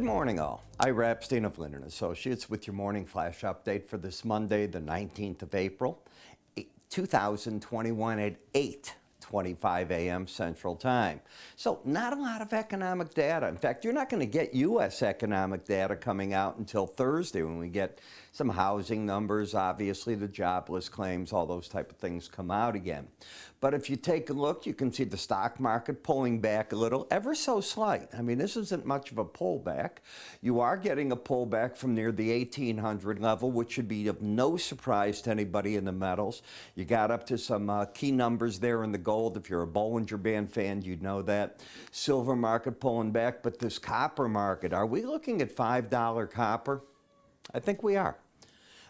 morning, all. Ira Epstein of Linn Associates with your morning flash update for this Monday, the 19th of April, 2021 at 8:25 a.m. Central Time. So not a lot of economic data. In fact, you're not going to get U.S. economic data coming out until Thursday when we get some housing numbers, obviously the jobless claims, all those type of things come out again. But if you take a look, you can see the stock market pulling back a little, ever so slight. I mean, this isn't much of a pullback. You are getting a pullback from near the 1800 level, which should be of no surprise to anybody in the metals. You got up to some key numbers there in the gold. If you're a Bollinger Band fan, you'd know that. Silver market pulling back, but this copper market, are we looking at $5 copper? I think we are.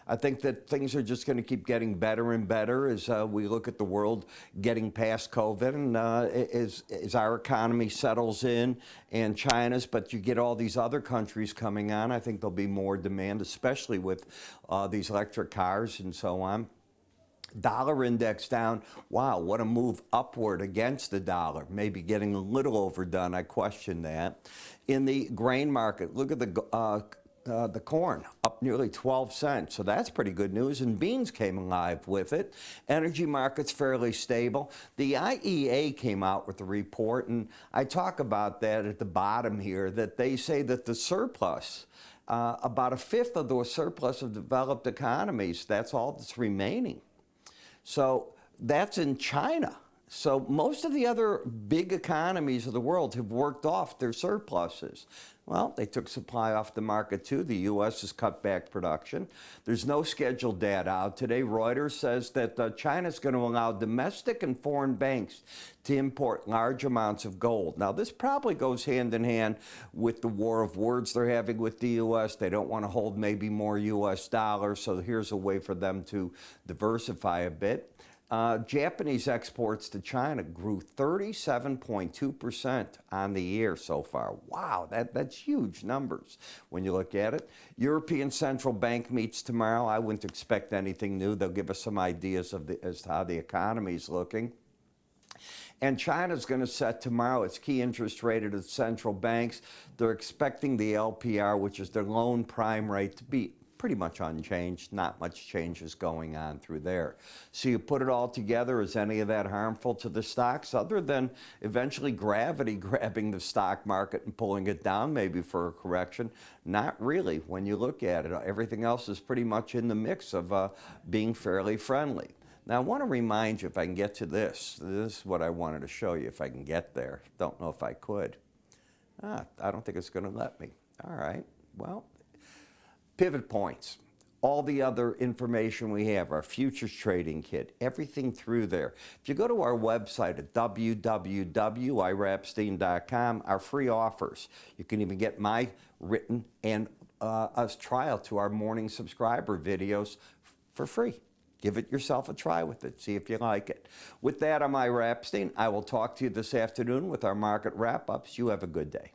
I think that things are just going to keep getting better and better as we look at the world getting past COVID and as our economy settles in and China's, but you get all these other countries coming on. I think there'll be more demand, especially with these electric cars and so on. Dollar index down. Wow, what a move upward against the dollar. Maybe getting a little overdone. I question that. In the grain market, look at the corn up nearly 12 cents. So that's pretty good news. And beans came alive with it. Energy markets fairly stable. The IEA came out with a report, and I talk about that at the bottom here, that they say that the surplus, about a fifth of the surplus of developed economies, that's all that's remaining. So that's in China. So most of the other big economies of the world have worked off their surpluses. Well, they took supply off the market too. The U.S. has cut back production. There's no scheduled data out today. Reuters says that China's going to allow domestic and foreign banks to import large amounts of gold. Now, this probably goes hand in hand with the war of words they're having with the U.S. They don't want to hold maybe more U.S. dollars, so here's a way for them to diversify a bit. Japanese exports to China grew 37.2% on the year so far. Wow, that's huge numbers when you look at it. European Central Bank meets tomorrow. I wouldn't expect anything new. They'll give us some ideas as to how the economy is looking. And China's going to set tomorrow its key interest rate at its central banks. They're expecting the LPR, which is their loan prime rate, to be pretty much unchanged. Not much changes going on through there. So you put it all together, is any of that harmful to the stocks other than eventually gravity grabbing the stock market and pulling it down maybe for a correction? Not really when you look at it. Everything else is pretty much in the mix of being fairly friendly. Now, I want to remind you, if I can get to this. This is what I wanted to show you if I can get there. Don't know if I could. I don't think it's going to let me. All right. Well, pivot points. All the other information we have, our futures trading kit, everything through there. If you go to our website at www.iraepstein.com, our free offers. You can even get my written and a trial to our morning subscriber videos for free. Give it yourself a try with it. See if you like it. With that, I'm Ira Epstein. I will talk to you this afternoon with our market wrap-ups. You have a good day.